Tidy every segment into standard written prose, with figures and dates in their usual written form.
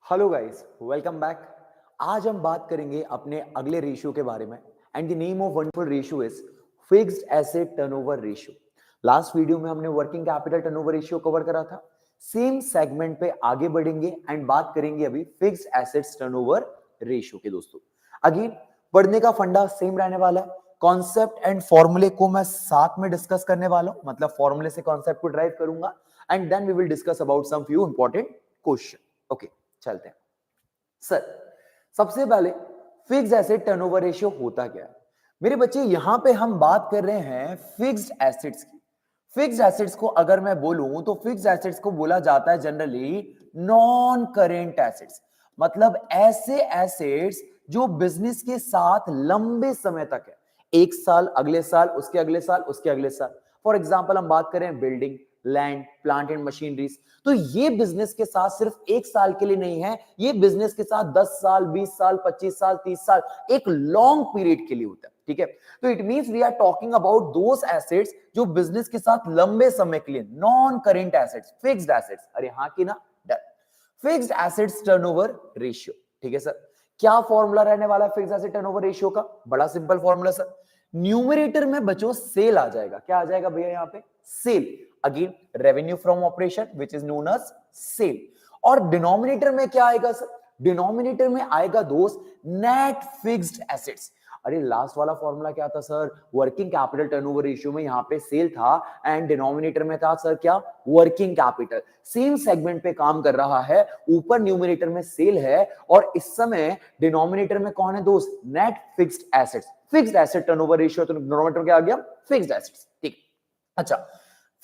Hello guys, welcome back. आज हम बात करेंगे अपने अगले रेशियो के बारे में and the name of wonderful ratio is fixed asset turnover ratio. Last video में हमने working capital turnover ratio cover करा था। सेम सेगमेंट पे आगे बढ़ेंगे एंड बात करेंगे अभी फिक्स्ड एसेट्स टर्नओवर रेशियो के। दोस्तों अगेन पढ़ने का फंडा सेम रहने वाला है। कॉन्सेप्ट एंड फॉर्मूले को मैं साथ में डिस्कस करने वाला हूं, मतलब फॉर्मूले से कॉन्सेप्ट को ड्राइव करूंगा and then we will discuss about some few important question. Okay, चलते हैं। सर सबसे पहले फिक्स्ड एसेट टर्नओवर रेशियो होता क्या है? मेरे बच्चे यहां पे हम बात कर रहे हैं फिक्स्ड एसेट्स की। फिक्स्ड एसेट्स को अगर मैं बोलूं तो फिक्स्ड एसेट्स को बोला जाता है जनरली नॉन करेंट एसेट्स, मतलब ऐसे एसेट्स जो बिजनेस के साथ लंबे समय तक है, एक साल, अगले साल, उसके अगले साल, उसके अगले साल। फॉर एग्जाम्पल हम बात करें building, land, plant and machineries, तो ये बिजनेस के साथ सिर्फ एक साल के लिए नहीं है, ये बिजनेस के साथ 10 साल, 20 साल, 25 साल, 30 साल, एक लॉन्ग पीरियड के लिए होता है। ठीक है, तो it means we are talking about those assets जो बिजनेस के साथ लंबे समय के लिए, non current assets, fixed assets. अरे हाँ की ना, done. Fixed assets turnover ratio. ठीक है सर, क्या फॉर्मूला रहने वाला है फिक्स्ड एसेट टर्नओवर रेशियो का? बड़ा सिंपल फॉर्मूला सर। न्यूमरेटर में बच्चों सेल आ जाएगा। क्या आ जाएगा भैया यहाँ पे? Sale. Again revenue from operation which is known as sale. और डिनोमिनेटर में क्या आएगा सर? डिनोमिनेटर में आएगा दोस्त नेट फिक्स्ड एसेट्स। अरे लास्ट वाला फॉर्मूला क्या था sir? Working capital turnover ratio में यहाँ पे सेल था एंड डिनोमिनेटर में था सर क्या? Working capital. सेम सेगमेंट पे काम कर रहा है, ऊपर न्यूमरेटर में सेल है और इस समय डिनोमिनेटर में कौन है दोस्त? Net fixed assets. Fixed asset turnover ratio, तो डिनोमिनेटर क्या आ गया? Fixed assets. ठीक, अच्छा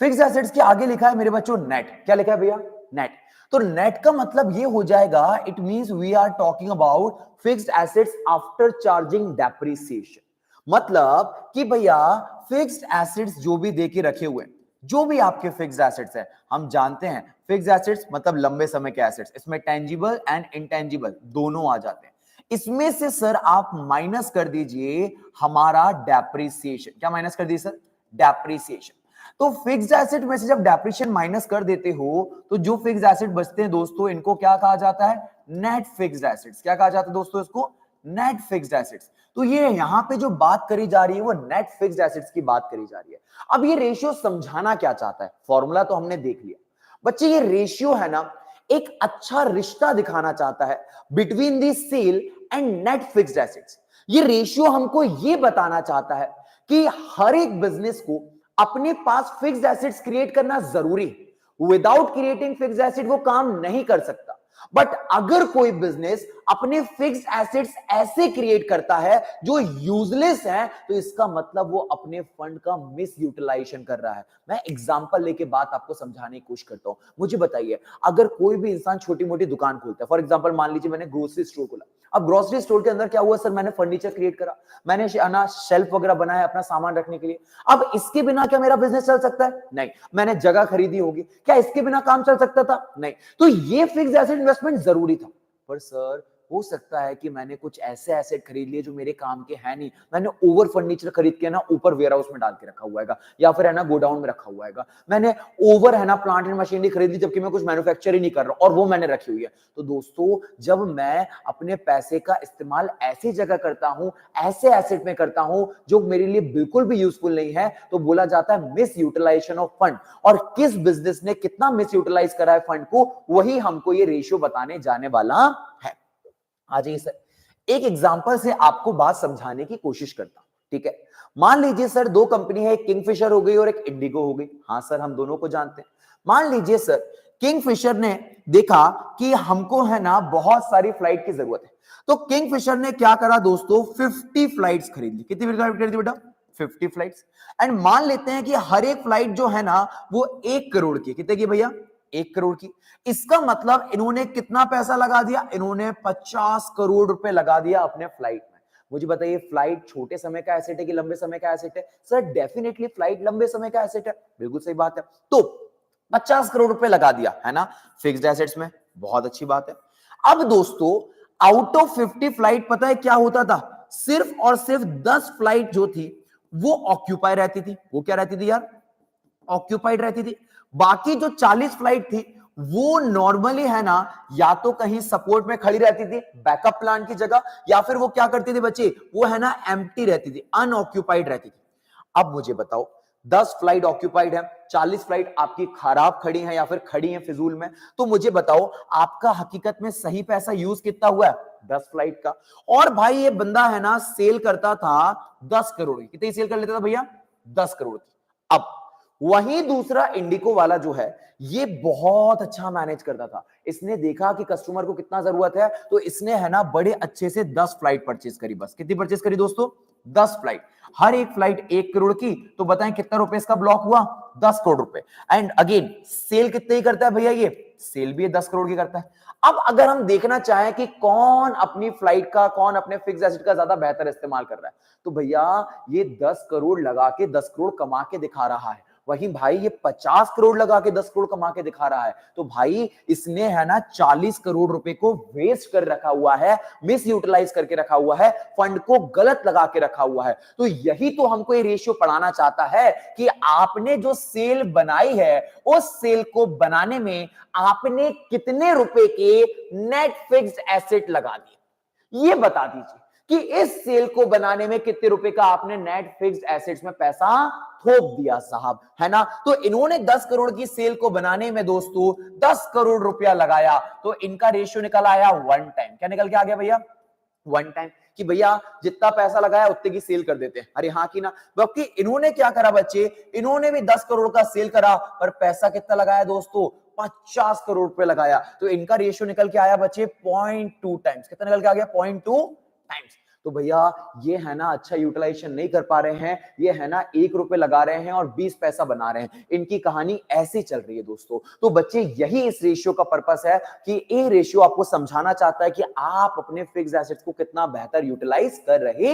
फिक्स्ड एसेट्स के आगे लिखा है मेरे बच्चों नेट। क्या लिखा है भैया? नेट। तो नेट का मतलब ये हो जाएगा, it means we are talking about fixed assets after charging depreciation. मतलब कि भैया फिक्स्ड एसेट्स जो भी देके रखे हुए हैं, जो भी आपके फिक्स्ड एसेट्स है, हम जानते हैं फिक्स्ड एसेट्स मतलब लंबे समय के एसेट्स, इसमें टेंजिबल एंड इनटेंजिबल दोनों आ जाते हैं। इसमें से सर आप माइनस कर दीजिए हमारा डेप्रिसिएशन। क्या माइनस कर दीजिए सर? डेप्रिसिएशन। तो फिक्स्ड एसेट में से जब डेप्रिसिएशन माइनस कर देते हो तो जो फिक्स्ड एसेट बचते हैं दोस्तों, इनको क्या कहा जाता है? Net fixed assets. क्या कहा जाता है दोस्तों इसको? Net fixed assets. तो ये यहां पे जो बात करी जा रही है वो नेट फिक्स्ड एसेट्स की बात करी जा रही है। अब ये रेशियो समझाना क्या चाहता है? फॉर्मूला तो हमने देख लिया बच्चे, ये रेशियो है ना एक अच्छा रिश्ता दिखाना चाहता है between the sale and net fixed assets. ये रेशियो हमको ये बताना चाहता है कि हर एक बिजनेस को अपने पास फिक्स्ड एसेट्स क्रिएट करना जरूरी है। विदाउट क्रिएटिंग फिक्स्ड एसेट वो काम नहीं कर सकता। बट अगर कोई बिजनेस अपने फिक्स्ड एसेट्स ऐसे क्रिएट करता है जो यूजलेस है, तो इसका मतलब वो अपने फंड का मिस यूटिलाइजेशन कर रहा है। मैं एग्जांपल लेके बात आपको समझाने की कोशिश करता हूं। मुझे बताइए, अगर कोई भी इंसान छोटी मोटी दुकान खोलता है, फॉर एग्जांपल मान लीजिए मैंने ग्रोसरी स्टोर खोला। अब ग्रोसरी स्टोर के अंदर क्या हुआ सर? मैंने फर्नीचर क्रिएट करा, मैंने शेल्फ वगैरह बनाया अपना सामान रखने के लिए। अब इसके बिना क्या मेरा बिजनेस चल सकता है? नहीं। मैंने जगह खरीदी होगी, क्या इसके बिना काम चल सकता था? नहीं। तो ये फिक्स्ड एसेट इन्वेस्टमेंट जरूरी था। पर सर हो सकता है कि मैंने कुछ ऐसे एसेट खरीद लिए जो मेरे काम के हैं नहीं। मैंने ओवर फर्नीचर खरीद के ना ऊपर वेयर हाउस में डाल के रखा हुआ है, या फिर है ना गोडाउन में रखा हुआ है। मैंने ओवर है ना प्लांट एंड मशीनरी खरीद ली जबकि मैं कुछ मैन्युफैक्चर ही नहीं कर रहा और वो मैंने रखी हुई है। तो दोस्तों जब मैं अपने पैसे का इस्तेमाल ऐसी जगह करता हूं, ऐसे एसेट में करता हूं जो मेरे लिए बिल्कुल भी यूजफुल नहीं है, तो बोला जाता है मिस यूटिलाइजेशन ऑफ फंड। और किस बिजनेस ने कितना मिस यूटिलाइज करा है फंड को, वही हमको ये रेशियो बताने जाने वाला है। आ जाइए सर, एक एग्जांपल से आपको बात समझाने की कोशिश करता हूं। ठीक है, मान लीजिए सर दो कंपनी है, एक किंगफिशर हो गई और एक इंडिगो हो गई। हाँ सर, हम दोनों को जानते हैं। मान लीजिए सर किंगफिशर ने देखा कि हमको है ना बहुत सारी फ्लाइट की जरूरत है, तो किंगफिशर ने क्या करा दोस्तों? 50 फ्लाइट्स खरीद ली। कितनी फ्लाइट खरीदी बेटा? 50 फ्लाइट्स। एंड मान लेते हैं कि हर एक फ्लाइट जो है ना वो 1 करोड़ की। कितने की भैया? 1 करोड़ की। इसका मतलब इन्होंने कितना पैसा लगा दिया? इन्होंने 50 करोड़ रुपए लगा दिया अपने फ्लाइट में। मुझे बताइए, फ्लाइट छोटे समय का एसेट है कि लंबे समय का एसेट है? सर डेफिनेटली फ्लाइट लंबे समय का एसेट है। बिल्कुल सही बात है। तो 50 करोड़ रुपए लगा दिया है ना फिक्स्ड एसेट्स में, बहुत अच्छी बात है। अब दोस्तों आउट ऑफ 50 फ्लाइट पता है क्या होता था? सिर्फ और सिर्फ 10 फ्लाइट जो थी वो ऑक्यूपाई रहती थी। वो क्या रहती थी यार? ऑक्यूपाइड रहती थी। बाकी जो 40 फ्लाइट थी वो नॉर्मली है ना, या तो कहीं सपोर्ट में खड़ी रहती थी बैकअप प्लान की जगह, या फिर वो क्या करती थी बच्चे, वो है ना एम्प्टी रहती थी, अनऑक्यूपाइड रहती थी। अब मुझे बताओ 10 फ्लाइट ऑक्यूपाइड है, 40 फ्लाइट आपकी खराब खड़ी हैं या फिर खड़ी हैं फिजूल में, तो मुझे बताओ आपका हकीकत में सही पैसा यूज कितना हुआ है, 10 फ्लाइट का। और भाई ये बंदा है ना सेल करता था 10 करोड़ की, कितनी सेल कर लेता था भैया, 10 करोड़ की। अब वहीं दूसरा इंडिको वाला जो है ये बहुत अच्छा मैनेज करता था, इसने देखा कि कस्टमर को कितना जरूरत है, तो इसने है ना बड़े अच्छे से 10 फ्लाइट परचेज करी। बस कितनी परचेज करी दोस्तों, 10 फ्लाइट, हर एक फ्लाइट 1 करोड़ की, तो बताएं कितना रुपए इसका ब्लॉक हुआ, 10 करोड़ रुपए। एंड अगेन सेल कितने ही करता है भैया, ये सेल भी 10 करोड़ की करता है। अब अगर हम देखना चाहें कि कौन अपनी फ्लाइट का, कौन अपने फिक्स एसेट का ज्यादा बेहतर इस्तेमाल कर रहा है, तो भैया ये 10 करोड़ लगा के 10 करोड़ कमा के दिखा रहा है, वहीं भाई ये 50 करोड़ लगा के 10 करोड़ कमा के दिखा रहा है। तो भाई इसने है ना 40 करोड़ रुपए को वेस्ट कर रखा हुआ है, मिस यूटिलाइज करके रखा हुआ है, फंड को गलत लगा के रखा हुआ है। तो यही तो हमको ये रेशियो पढ़ाना चाहता है कि आपने जो सेल बनाई है उस सेल को बनाने में आपने कितने रुपए के नेट फिक्स्ड एसेट लगा दिए, ये बता दीजिए कि इस सेल को बनाने में कितने रुपए का आपने नेट फिक्स्ड एसेट्स में पैसा थोप दिया साहब, है ना। तो इन्होंने 10 करोड़ की सेल को बनाने में दोस्तों 10 करोड़ रुपया लगाया, तो इनका रेशियो निकल आया 1 टाइम। क्या निकल के आ गया भैया, 1 टाइम, कि भैया जितना पैसा लगाया उतने की सेल कर देते हैं। अरे हाँ कि ना, जबकि इन्होंने क्या करा बच्चे, इन्होंने भी 10 करोड़ का सेल करा, पर पैसा कितना लगाया दोस्तों, 50 करोड़ रुपए लगाया। तो इनका रेशियो निकल के आया बच्चे 0.2 टाइम्स। कितना निकल के आ गया, 0.2 टाइम्स। तो भैया ये है ना अच्छा यूटिलाइजेशन नहीं कर पा रहे हैं, ये है ना 1 रुपए लगा रहे हैं और 20 पैसा बना रहे हैं, इनकी कहानी ऐसी चल रही है दोस्तों। तो बच्चे यही इस रेशियो का पर्पस है कि ये रेशियो आपको समझाना चाहता है कि आप अपने फिक्स्ड एसेट्स को कितना बेहतर यूटिलाइज कर रहे